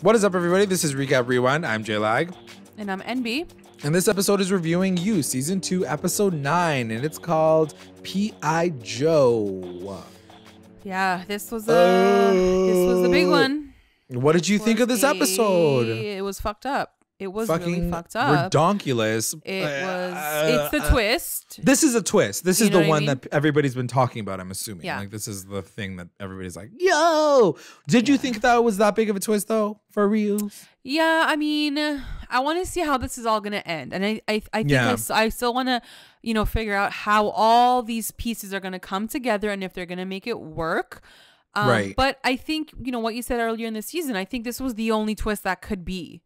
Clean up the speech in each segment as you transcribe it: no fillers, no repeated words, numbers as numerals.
What is up, everybody? This is Recap Rewind. I'm J-Lag. And I'm NB. And this episode is reviewing You, Season 2, Episode 9. And it's called P.I Joe. Yeah, this was the big one. What did you think of this episode? It was fucked up. It was fucking really fucked up. Redonkulous. It's the twist. This is a twist. This is the one that everybody's been talking about, I'm assuming. Yeah. Like, this is the thing that everybody's like, yo! Did you think that was that big of a twist, though, for real? Yeah, I mean, I want to see how this is all going to end. And I think I still want to, figure out how all these pieces are going to come together and if they're going to make it work. Right. But I think, what you said earlier in the season, I think this was the only twist that could be.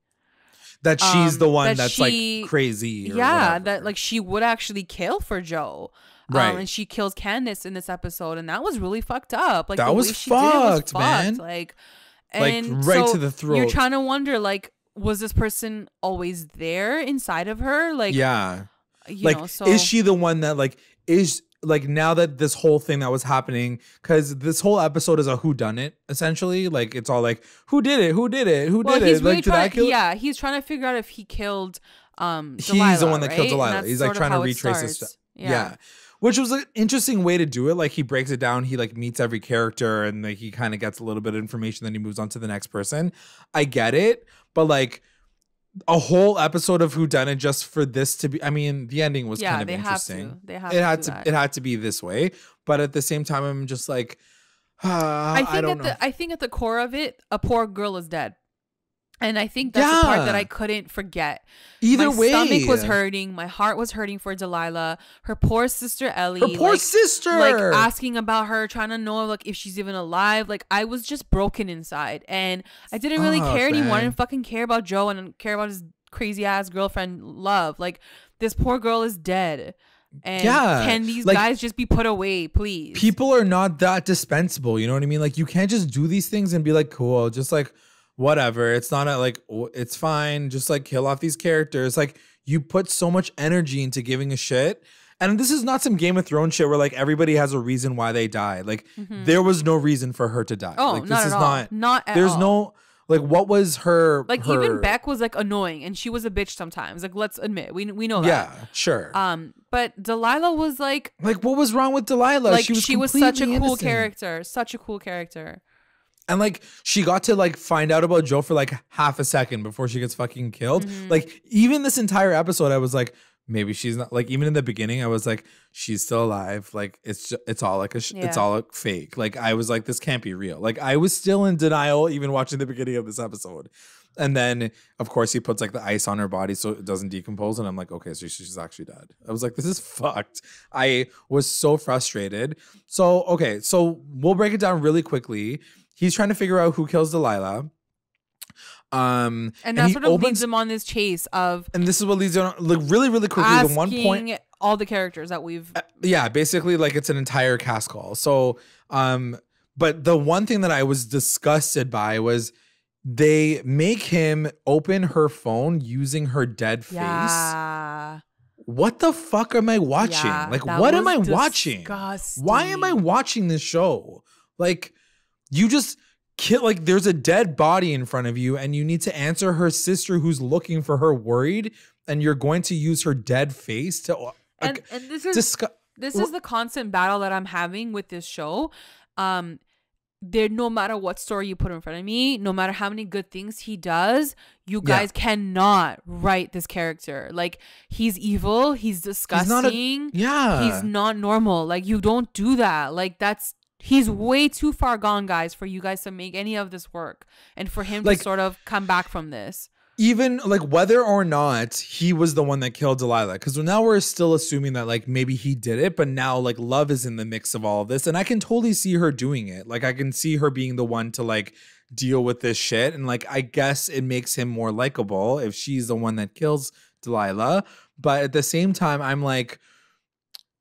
That she's the one that's she, like crazy. Yeah, that like she would actually kill for Joe. Right. And she kills Candace in this episode. And that was really fucked up. Like that was fucked, man. Like right to the throat. You're trying to wonder, like, was this person always there inside of her? Like, yeah. So is she the one that is now that this whole thing that was happening, because this whole episode is a whodunit, essentially. Like, it's all like, who did it? Who did it? Who did it? Really like, did I kill? Yeah, he's trying to figure out if he killed Delilah. He's the one that right? killed Delilah. He's like trying to retrace his stuff. Yeah. Which was an interesting way to do it. Like, he breaks it down. He like meets every character and like he kind of gets a little bit of information. Then he moves on to the next person. I get it. But like, a whole episode of whodunit just for this to be, I mean, the ending was kind of interesting. It had to be this way, but at the same time, I'm just like, I don't know. I think at the core of it, a poor girl is dead, and I think that's the part that I couldn't forget. Either way, my stomach was hurting, my heart was hurting for Delilah, her poor sister Ellie, like asking about her, trying to know like if she's even alive. Like, I was just broken inside, and I didn't really care anymore. I didn't fucking care about Joe and care about his crazy ass girlfriend Love. Like, this poor girl is dead. And can these guys just be put away, please? People are not that dispensable, you know what I mean? Like, you can't just do these things and be like, cool, just like whatever. It's not it's fine. Just like kill off these characters. Like, you put so much energy into giving a shit. And this is not some Game of Thrones shit where like everybody has a reason why they die. Like, there was no reason for her to die. Oh, like, not this at is all. Not at there's all. no, like, what was her, even Beck was like annoying and she was a bitch sometimes. Like, let's admit, we know that. Yeah, sure. But Delilah was like what was wrong with Delilah? Like, she was such a cool innocent. character. Such a cool character. And like, she got to like find out about Joe for like half a second before she gets fucking killed. Like, even this entire episode, I was like, maybe she's not, like, even in the beginning, I was like, she's still alive. Like, it's all like it's all fake. Like, I was like, this can't be real. Like, I was still in denial even watching the beginning of this episode. And then, of course, he puts like the ice on her body so it doesn't decompose. And I'm like, okay, so she's actually dead. I was like, this is fucked. I was so frustrated. So, okay, so we'll break it down really quickly. He's trying to figure out who kills Delilah. And that sort of leads him on this chase of, and this is what leads him on, like, really, really quickly. The one point, all the characters that we've, basically, like, it's an entire cast call. So, but the one thing that I was disgusted by was they make him open her phone using her dead face. Yeah. What the fuck am I watching? Like, what am I watching? Why am I watching this show? Like, you just kill, like, there's a dead body in front of you and you need to answer her sister who's looking for her, worried, and you're going to use her dead face to and this is the constant battle that I'm having with this show. There, no matter what story you put in front of me, no matter how many good things he does, you guys cannot write this character. Like, he's evil, he's disgusting, he's not normal. Like, you don't do that. Like, he's way too far gone, guys, for you guys to make any of this work and for him to sort of come back from this. Even like whether or not he was the one that killed Delilah, because now we're still assuming that like maybe he did it, but now like Love is in the mix of all of this, and I can totally see her doing it. Like, I can see her being the one to like deal with this shit, and like, I guess it makes him more likable if she's the one that kills Delilah. But at the same time, I'm like,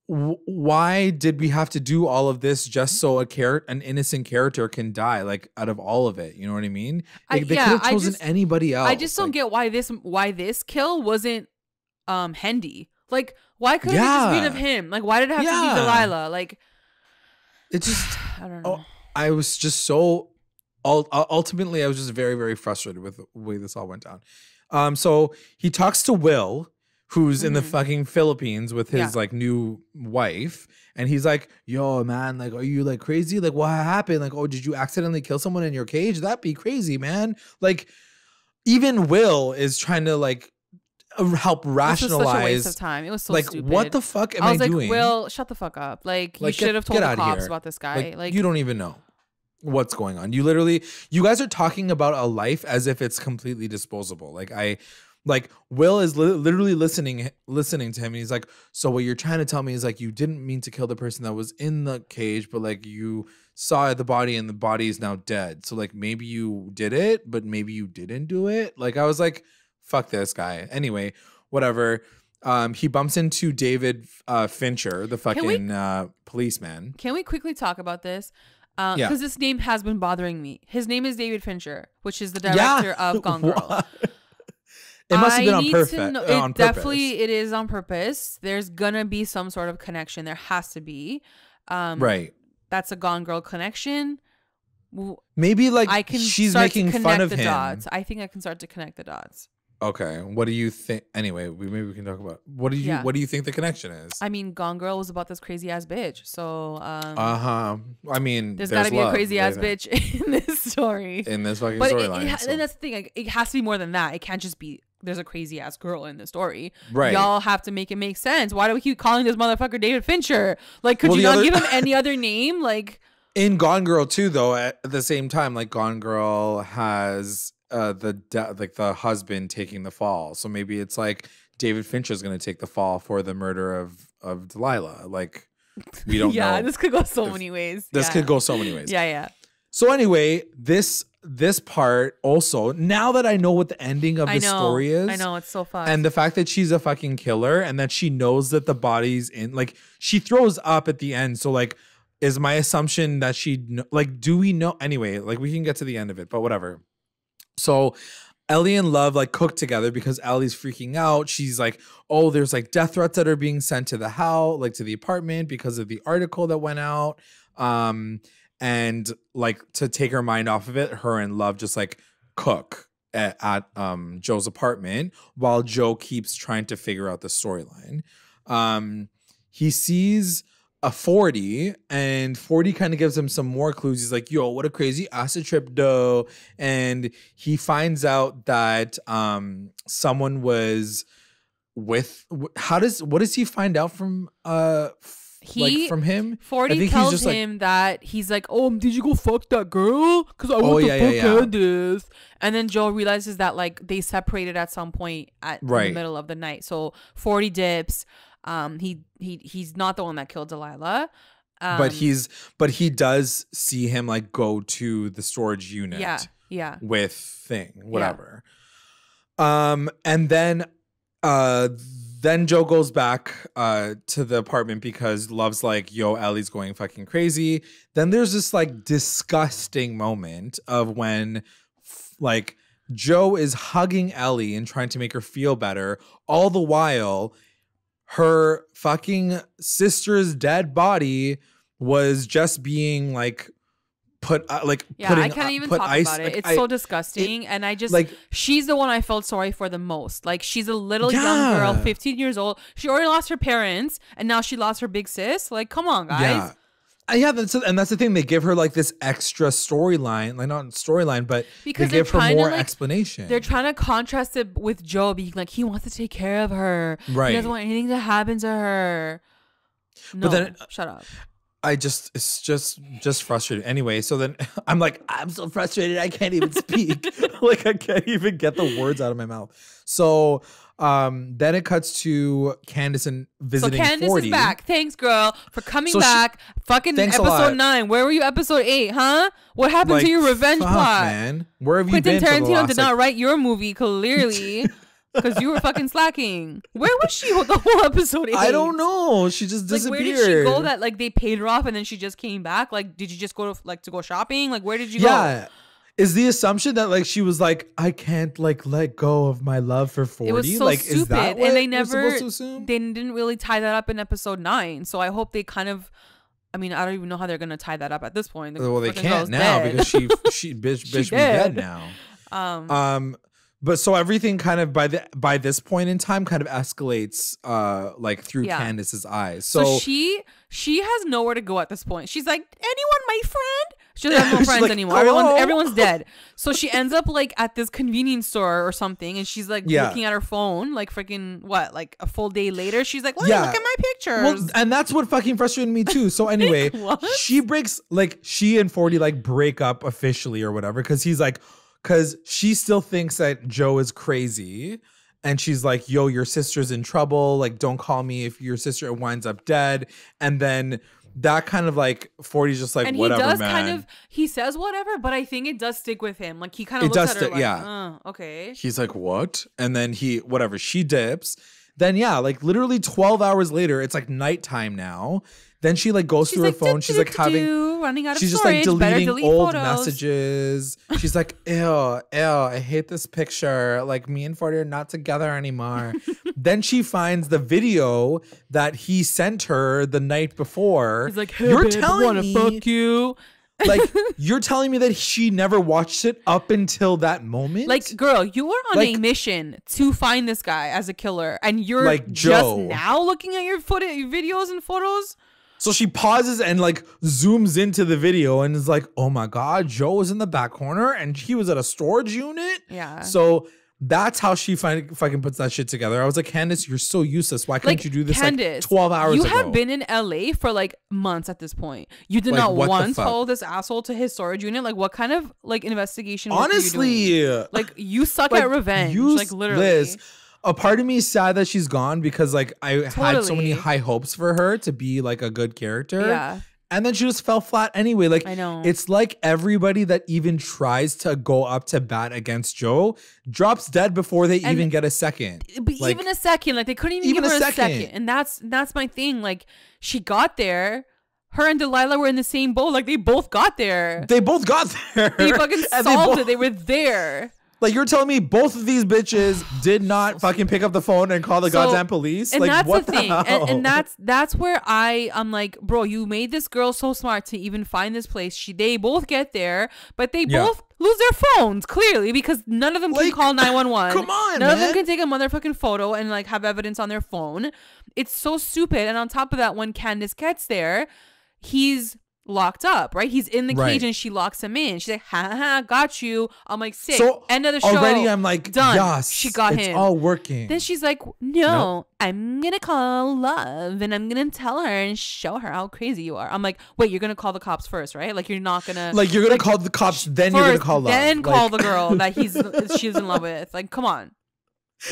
why did we have to do all of this just so an innocent character can die? Like, out of all of it, you know what I mean? They could have chosen anybody else. I just don't get why this kill wasn't Hendy. Like, why couldn't it just been of him? Like, why did it have to be Delilah? Like, it just I don't know. I was just so ultimately, I was just very, very frustrated with the way this all went down. So he talks to Will, who's in the fucking Philippines with his like new wife. And he's like, yo, man, like, are you like crazy? Like, what happened? Like, oh, did you accidentally kill someone in your cage? That'd be crazy, man. Like, even Will is trying to like help rationalize. This was such a waste of time. It was so like, stupid. What the fuck am I doing? I was like, Will, shut the fuck up. Like you should have told the cops about this guy. Like you don't even know what's going on. You guys are talking about a life as if it's completely disposable. Like Will is literally listening to him, and he's like, so what you're trying to tell me is like you didn't mean to kill the person that was in the cage, but like you saw the body and the body is now dead. So like maybe you did it, but maybe you didn't do it. Like I was like, fuck this guy. Anyway, whatever. He bumps into David Fincher, the fucking policeman. Can we quickly talk about this? Because this name has been bothering me. His name is David Fincher, which is the director of Gone Girl. It must have been on purpose. Definitely, it is on purpose. There's gonna be some sort of connection. There has to be. Right. That's a Gone Girl connection. Maybe like she's making fun of him. Dots. I think I can start to connect the dots. Okay. What do you think? Anyway, maybe we can talk about what do you think the connection is? I mean, Gone Girl was about this crazy ass bitch. So I mean, there's gotta be a crazy ass bitch in this story. In this fucking storyline. And that's the thing. Like, it has to be more than that. It can't just be there's a crazy ass girl in the story. Right. Y'all have to make it make sense. Why do we keep calling this motherfucker David Fincher? Like, could you not give him any other name? Like in Gone Girl too, though, at the same time, like Gone Girl has the husband taking the fall. So maybe it's like David Fincher's gonna take the fall for the murder of Delilah. Like we don't know. Yeah, this could go so many ways. This could go so many ways. Yeah. So anyway, this part also, now that I know what the ending of the story is. I know, it's so fun. And the fact that she's a fucking killer and that she knows that the body's in, like, she throws up at the end. So, like, is my assumption that like, do we know? Anyway, like, we can get to the end of it, but whatever. So Ellie and Love like cook together because Ellie's freaking out. She's like, oh, there's like death threats that are being sent to the house, like to the apartment because of the article that went out. And like to take her mind off of it, her and Love just like cook at Joe's apartment while Joe keeps trying to figure out the storyline. He sees a 40 and 40 kind of gives him some more clues. He's like, yo, what a crazy acid trip though. And he finds out that someone was with what does he find out from from him? 40 tells him that he's like, oh, did you go fuck that girl? Because I want to fuck Candace. And then Joe realizes that like they separated at some point in the middle of the night. So 40 dips. He's not the one that killed Delilah. But he does see him like go to the storage unit. Yeah. With whatever. Yeah. And then Joe goes back to the apartment because Love's like, yo, Ellie's going fucking crazy. Then there's this like disgusting moment of when like Joe is hugging Ellie and trying to make her feel better. All the while, her fucking sister's dead body was just being like put I can't even talk about it. It's so disgusting. And I just like, she's the one I felt sorry for the most. Like, she's a little young girl, 15 years old. She already lost her parents and now she lost her big sis. Like, come on, guys. Yeah, that's the thing. They give her like this extra storyline, like not storyline, but because they give her more explanation. They're trying to contrast it with Joe being like, he wants to take care of her. Right. He doesn't want anything to happen to her. No, but then, shut up. It's just frustrating. Anyway, so then I'm like, I'm so frustrated. I can't even speak. Like I can't even get the words out of my mouth. So then it cuts to Candace and visiting 40. So Candace is back. Thanks, girl, for coming back. Fucking episode 9. Where were you episode 8, huh? What happened to your revenge plot? Man. Where have you been? Quentin Tarantino did not write your movie, clearly. Because you were fucking slacking. Where was she with the whole episode 8? I don't know. She just disappeared. Like, where did she go that like they paid her off and then she just came back? Like, did you just go to go shopping? Like, where did you go? Yeah. Is the assumption that like she was like, I can't like let go of my love for 40? It was so like, stupid. Is that what and they never supposed to assume? They didn't really tie that up in episode 9. So I hope they kind of I mean, I don't even know how they're gonna tie that up at this point. Well, they can't now because she bitch be dead now. But so everything kind of by this point in time kind of escalates like through Candace's eyes. So she has nowhere to go at this point. She's like, anyone, my friend? She doesn't have no friends anymore. Everyone's dead. So she ends up like at this convenience store or something, and she's like looking at her phone, like freaking like a full day later. She's like, look at my pictures. Well, and that's what fucking frustrated me too. So anyway, she and 40 like break up officially or whatever because she still thinks that Joe is crazy. And she's like, yo, your sister's in trouble. Like, don't call me if your sister winds up dead. And then that kind of like 40's just like, and whatever, he does man. He says whatever, but I think it does stick with him. Like he kind of looks at her like, okay. He's like, what? And then she dips. Then like literally 12 hours later, it's like nighttime now. Then she like goes through her phone. She's like running out of she's storage. Just like deleting old messages. She's like, ew, I hate this picture. Like me and 40 are not together anymore. Then she finds the video that he sent her the night before. He's like, hey, you're telling me, fuck you. Like, you're telling me that she never watched it up until that moment? Like, girl, you were on a mission to find this guy as a killer, and you're like just now looking at your videos and photos. So she pauses and like zooms into the video and is like, oh my God, Joe was in the back corner and he was at a storage unit. Yeah. So that's how she fucking puts that shit together. I was like, Candace, you're so useless. Why couldn't you do this Candace, like 12 hours ago? You have been in LA for like months at this point. You did not once follow this asshole to his storage unit. Like what kind of like investigation honestly, were you doing? Like you suck at revenge. Like literally. A part of me is sad that she's gone because like I had so many high hopes for her to be like a good character. Yeah. And then she just fell flat anyway. Like, I know. It's like everybody that even tries to go up to bat against Joe drops dead before they even get a second. Like, even a second. Like, they couldn't even give her a second. And that's my thing. Like, she got there. Her and Delilah were in the same boat. Like, they both got there. They fucking solved it. They were there. Like, you're telling me both of these bitches did not fucking pick up the phone and call the goddamn police? And like, that's what the thing. And that's where I'm like, bro, you made this girl so smart to even find this place. They both get there, but they both lose their phones, clearly, because none of them can call 911. Come on, None of them can take a motherfucking photo and, like, have evidence on their phone. It's so stupid. And on top of that, when Candace gets there, he's locked up, right? He's in the cage and she locks him in. She's like, ha, got you. I'm like, sick. So end of the show. Already I'm like, done. Yes, she got him. It's all working. Then she's like, no, I'm going to call Love and I'm going to tell her and show her how crazy you are. I'm like, wait, you're going to call the cops first, right? Like, you're not going to. Like, you're going to call the cops, then you're going to call Love. Then call the girl that she's in love with. Like, come on.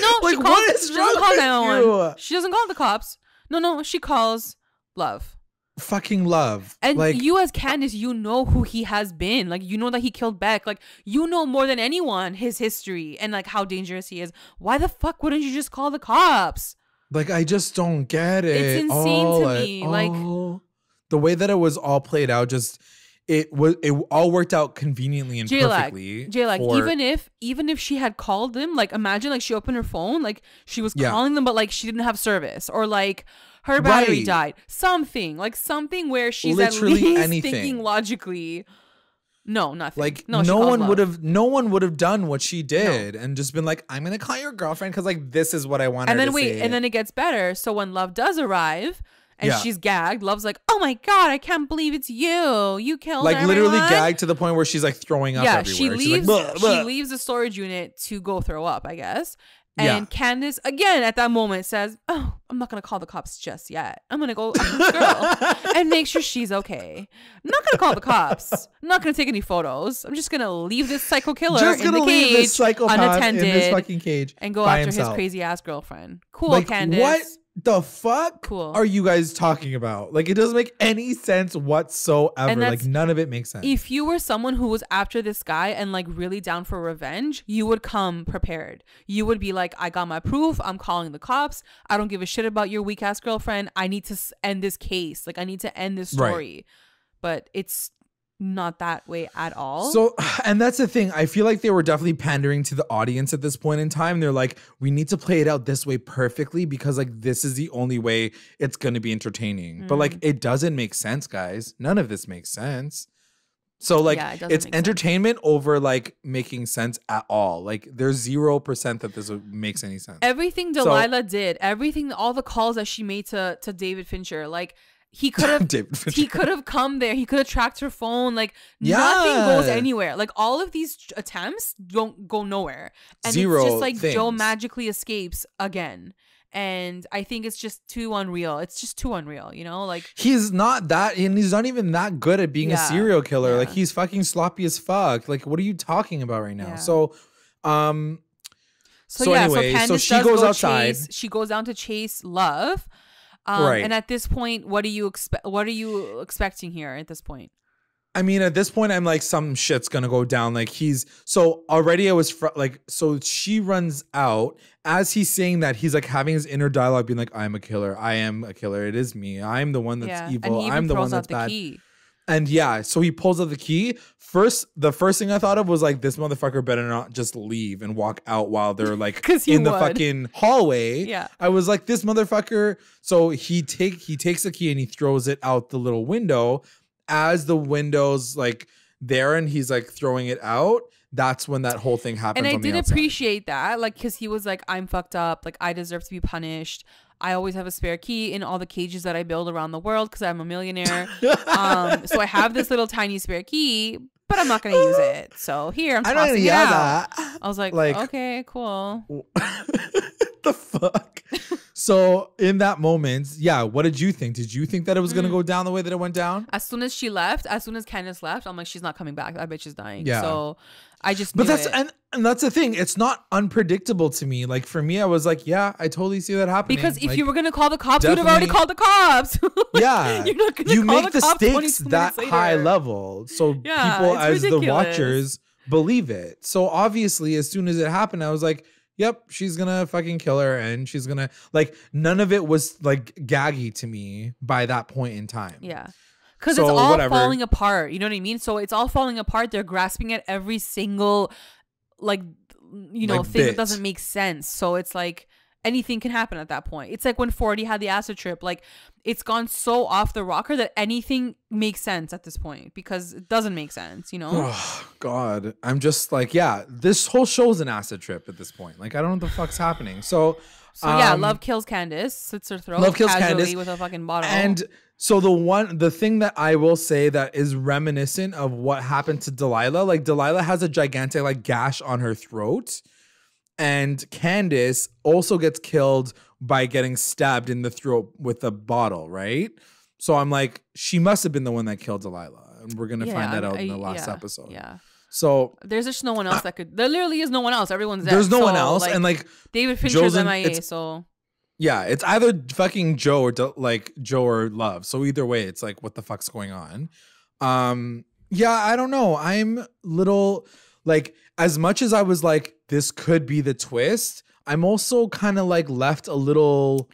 No, like, she doesn't call 911. She doesn't call the cops. No, she calls Love. Fucking Love. And like, you as Candace, you know who he has been. Like, you know that he killed Beck. Like, you know more than anyone his history and like how dangerous he is. Why the fuck wouldn't you just call the cops? Like, I just don't get it. It's insane to me. Like, the way that it was all played out, just it all worked out conveniently and perfectly. J-Lag, even if she had called them, like, imagine like she opened her phone, like she was calling them, but like she didn't have service, or like her battery died. Something where she's literally at least thinking logically. No, nothing. Like, no one would have done what she did and just been like, I'm gonna call your girlfriend because like this is what I want. And then and then it gets better. So when Love does arrive and she's gagged, Love's like, oh my God, I can't believe it's you. You killed like everyone. Literally gagged to the point where she's like throwing up everywhere. She leaves. Like, she leaves the storage unit to go throw up, I guess. And Candace, again, at that moment says, oh, I'm not going to call the cops just yet. I'm going to go after this girl and make sure she's okay. I'm not going to call the cops. I'm not going to take any photos. I'm just going to leave this psycho killer in the cage, unattended, in this fucking cage, and go after his crazy ass girlfriend. Cool, like, Candace. What the fuck are you guys talking about? Like, it doesn't make any sense whatsoever. Like, none of it makes sense. If you were someone who was after this guy and like really down for revenge, you would come prepared. You would be like, I got my proof. I'm calling the cops. I don't give a shit about your weak ass girlfriend. I need to end this case. Like, I need to end this story. But it's not that way at all. So, and that's the thing. I feel like they were definitely pandering to the audience at this point in time. They're like, we need to play it out this way perfectly because like this is the only way it's going to be entertaining. But like it doesn't make sense, guys. None of this makes sense. So like it's entertainment over like making sense at all. Like there's 0% that this makes any sense. Everything Delilah did, everything, all the calls that she made to David Fincher, like he could have come there. He could have tracked her phone. Like nothing goes anywhere. Like all of these attempts don't go nowhere. And it's just like Joe magically escapes again. And I think it's just too unreal. It's just too unreal, you know? Like he's not that, and he's not even that good at being a serial killer. Like he's fucking sloppy as fuck. Like what are you talking about right now? So anyway, so she goes outside. She goes down to chase Love. And at this point, what are you expecting here at this point? I mean, at this point, I'm like, some shit's gonna go down. Like so she runs out as he's saying that. He's like having his inner dialogue, being like, "I'm a killer. I am a killer. It is me. I'm the one that's evil. I'm the one that's bad." Key. And so he pulls out the key. The first thing I thought of was like, this motherfucker better not just leave and walk out while they're like in the fucking hallway. Yeah. I was like, this motherfucker. So he takes the key and he throws it out the little window. As the window's like there and he's like throwing it out, that's when that whole thing happens. And I did appreciate that, like, because he was like, I'm fucked up, like I deserve to be punished. I always have a spare key in all the cages that I build around the world because I'm a millionaire. So I have this little tiny spare key, but I'm not going to use it. So here, I'm tossing it out. I was like, okay, cool. The fuck? So in that moment, what did you think? Did you think that it was going to go down the way that it went down? As soon as Candace left, I'm like, she's not coming back. I bet she's dying. Yeah. So I just knew and that's the thing. It's not unpredictable to me. Like for me, I was like, yeah, I totally see that happening. Because if you were going to call the cops, you'd have already called the cops. Yeah. You're not going to call make the stakes that high level. So people as ridiculous. The watchers believe it. So obviously, as soon as it happened, I was like, yep, she's gonna fucking kill her, and she's gonna like, none of it was like gaggy to me by that point in time. Yeah. Because it's all falling apart. You know what I mean? So it's all falling apart. They're grasping at every single like, you know, thing that doesn't make sense. So it's like anything can happen at that point. It's like when 40 had the acid trip. Like it's gone so off the rocker that anything makes sense at this point because it doesn't make sense, you know? Oh, God. I'm just like, this whole show's an acid trip at this point. Like, I don't know what the fuck's happening. So Love kills Candace, slits her throat. Love kills Candace with a fucking bottle. And so the thing that I will say that is reminiscent of what happened to Delilah, like Delilah has a gigantic like gash on her throat. And Candace also gets killed by getting stabbed in the throat with a bottle, right? So I'm like, she must have been the one that killed Delilah. And we're going to find that out in the last episode. Yeah. So there's just no one else that could. There literally is no one else. Everyone's dead. There's no one else. And like David Fincher's MIA. So yeah, it's either fucking Joe or Love. So either way, it's like, what the fuck's going on? I don't know. I'm little like, as much as I was like, this could be the twist, I'm also kind of like left a little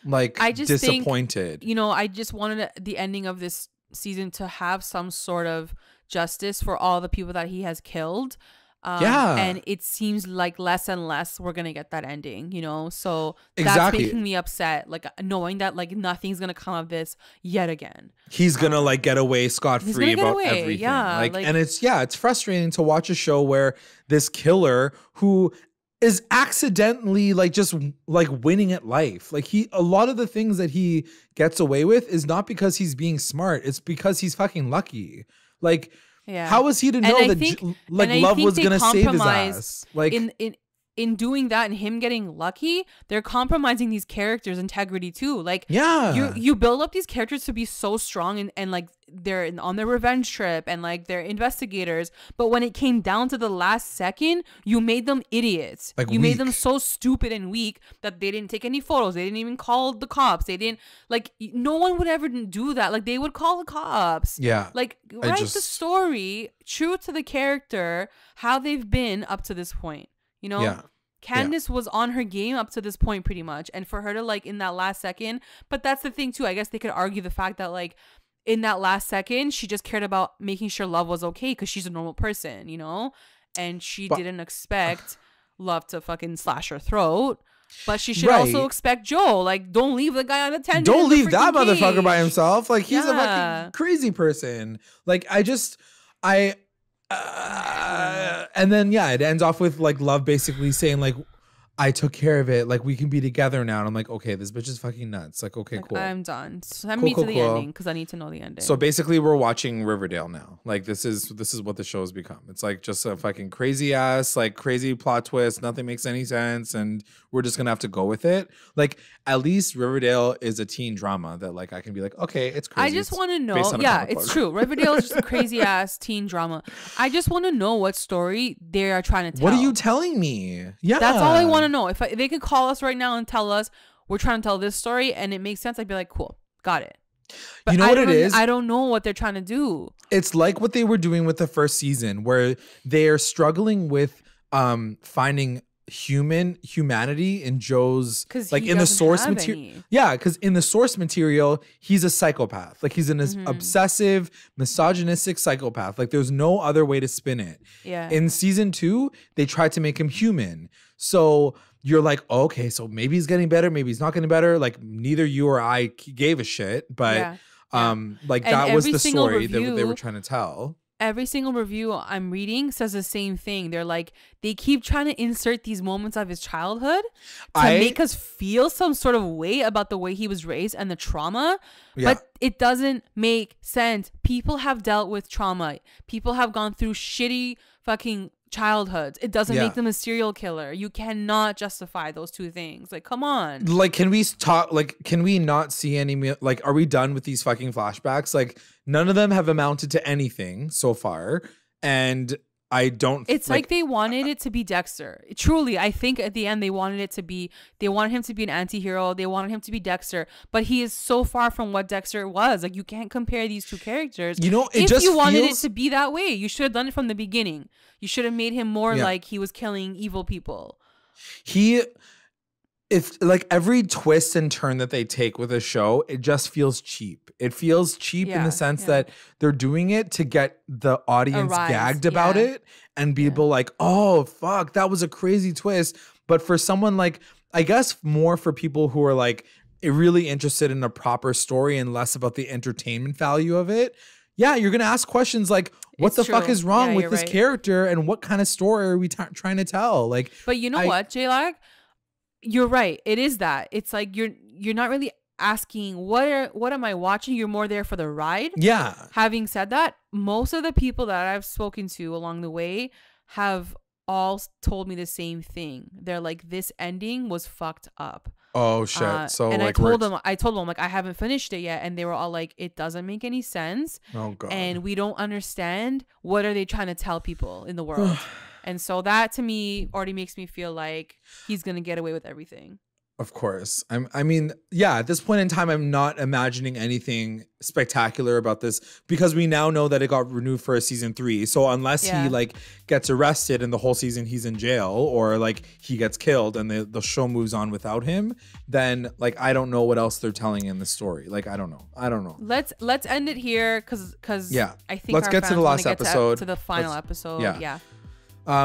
like disappointed. Think, I just wanted the ending of this season to have some sort of justice for all the people that he has killed. And it seems like less and less we're gonna get that ending, so that's making me upset, like knowing that like nothing's gonna come of this yet again. He's gonna like get away scot-free about everything. And it's frustrating to watch a show where this killer who is accidentally like just like winning at life, like a lot of the things that he gets away with is not because he's being smart, it's because he's fucking lucky. Like, how was he to know that Love was gonna save his ass? Like in doing that and him getting lucky, they're compromising these characters' integrity too. Like, you build up these characters to be so strong and like they're on their revenge trip and like they're investigators, but when it came down to the last second, you made them idiots. Like you made them so stupid and weak that they didn't take any photos. They didn't even call the cops. They didn't like. No one would ever do that. Like they would call the cops. Yeah. Like write the story true to the character, how they've been up to this point. Candace was on her game up to this point pretty much, and for her to like in that last second, but that's the thing too, I guess they could argue the fact that like in that last second, she just cared about making sure Love was okay because she's a normal person, you know? And she didn't expect Love to fucking slash her throat. But she should also expect Joe. Like, don't leave the guy unattended. Don't leave that motherfucker by himself. Like, he's a fucking crazy person. Like, and then, it ends off with, like, Love basically saying, like, I took care of it. Like, we can be together now. And I'm like, okay, this bitch is fucking nuts. Like, okay, cool. I'm done. Send me to the ending because I need to know the ending. So basically, we're watching Riverdale now. Like, this is what the show has become. It's like just a fucking crazy ass, like crazy plot twist. Nothing makes any sense, and we're just gonna have to go with it. Like, at least Riverdale is a teen drama that, like, I can be like, okay, it's crazy. I just want to know. Yeah, it's true. Riverdale is just a crazy ass teen drama. I just want to know what story they are trying to tell. What are you telling me? Yeah, that's all I want to know. If they could call us right now and tell us we're trying to tell this story and it makes sense, I'd be like, cool, got it. But you know what it is? I don't know what they're trying to do. It's like what they were doing with the first season, where they are struggling with finding humanity in Joe's, like, in the source material. Yeah, because in the source material, he's a psychopath. Like, he's an obsessive, misogynistic psychopath. Like, there's no other way to spin it. Yeah. In season 2, they tried to make him human. So you're like, oh, okay, so maybe he's getting better, maybe he's not getting better. Like, neither you or I gave a shit, but like, that was the story that they were trying to tell. Every single review I'm reading says the same thing. They're like, they keep trying to insert these moments of his childhood to make us feel some sort of way about the way he was raised and the trauma. Yeah. But it doesn't make sense. People have dealt with trauma. People have gone through shitty fucking childhoods. It doesn't make them a serial killer. You cannot justify those two things. Like, come on. Like, can we talk? Like, can we not see any? Like, are we done with these fucking flashbacks? Like, none of them have amounted to anything so far, and I don't. It's like they wanted it to be Dexter. Truly, I think at the end they wanted it to be. They wanted him to be an anti-hero. They wanted him to be Dexter, but he is so far from what Dexter was. Like, you can't compare these two characters. You know, if you wanted it to be that way, you should have done it from the beginning. You should have made him more like he was killing evil people. If like every twist and turn that they take with a show, it just feels cheap. It feels cheap in the sense that they're doing it to get the audience gagged about it and people like, oh, fuck, that was a crazy twist. But for someone like, I guess more for people who are like really interested in a proper story and less about the entertainment value of it. Yeah, you're going to ask questions like, what the fuck is wrong with this character and what kind of story are we trying to tell? Like, but you know what, J-Lag? You're right. It is that. It's like you're not really asking what am I watching? You're more there for the ride. Yeah. Having said that, most of the people that I've spoken to along the way have all told me the same thing. They're like, this ending was fucked up. Oh shit. So and like I told them like I haven't finished it yet, and they were all like, it doesn't make any sense. Oh god. And we don't understand what are they trying to tell people in the world. And so that to me already makes me feel like he's gonna get away with everything. Of course. I mean, yeah, at this point in time, I'm not imagining anything spectacular about this because we now know that it got renewed for a season 3. So unless he like gets arrested and the whole season he's in jail, or like he gets killed and the show moves on without him, then like I don't know what else they're telling in the story. Like I don't know. Let's end it here because I think let's get to the last episode, to the final episode. Yeah.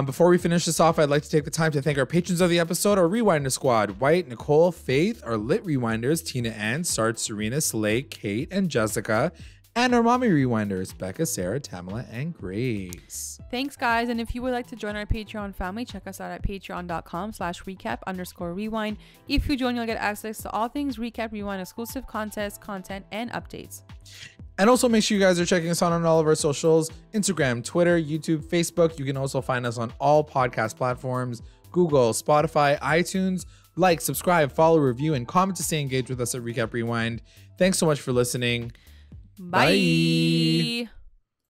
Before we finish this off, I'd like to take the time to thank our patrons of the episode, our Rewinder Squad: White, Nicole, Faith, our Lit Rewinders, Tina Ann, Sarge, Serena, Slay, Kate, and Jessica, and our Mommy Rewinders, Becca, Sarah, Tamala, and Grace. Thanks, guys. And if you would like to join our Patreon family, check us out at patreon.com/recap_rewind. If you join, you'll get access to all things Recap Rewind, exclusive content, and updates. And also make sure you guys are checking us out on all of our socials: Instagram, Twitter, YouTube, Facebook. You can also find us on all podcast platforms: Google, Spotify, iTunes. Like, subscribe, follow, review, and comment to stay engaged with us at Recap Rewind. Thanks so much for listening. Bye.